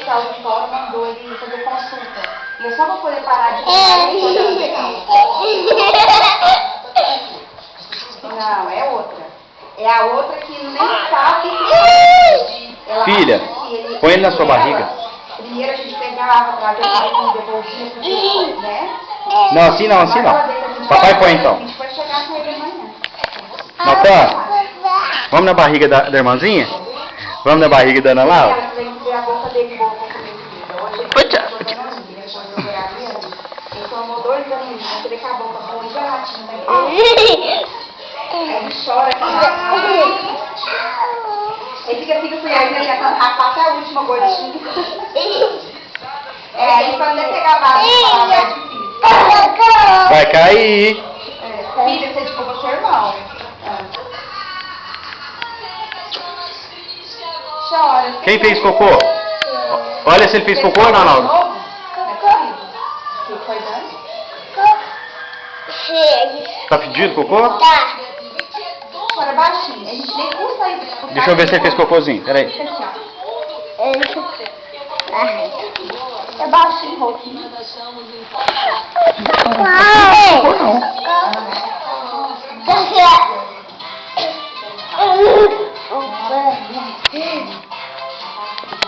saúde fora mandou ele fazer consulta. E eu só vou poder parar de Não, é outra. É a outra que nem sabe. Filha, põe ele na sua barriga. Primeiro a gente pegava, trazia e devolvia, né? Não, assim não, assim não. Papai põe então. A gente vai chegar com ele amanhã. Natan, vamos na barriga da irmãzinha? Vamos na barriga da Ana Laura? Ela tem que ver a boca dele boa pra comer comida. Hoje ele tomou 2 anos, você vê que a boca boa e gelatina dele. Ele chora aqui. Ele fica assim com o punhado, né? Tentando rapar até a última gordinha. Aí quando ele pegar a base, é difícil. Vai cair. Filha, você desculpa seu irmão. Chora. Quem fez cocô? Olha se ele fez cocô, Ronaldo. O que foi dando? Tá pedindo cocô? Tá. Agora baixinho. A gente nem usa isso. Deixa eu ver se ele fez cocôzinho. Peraí. É baixinho, roxinho. Não.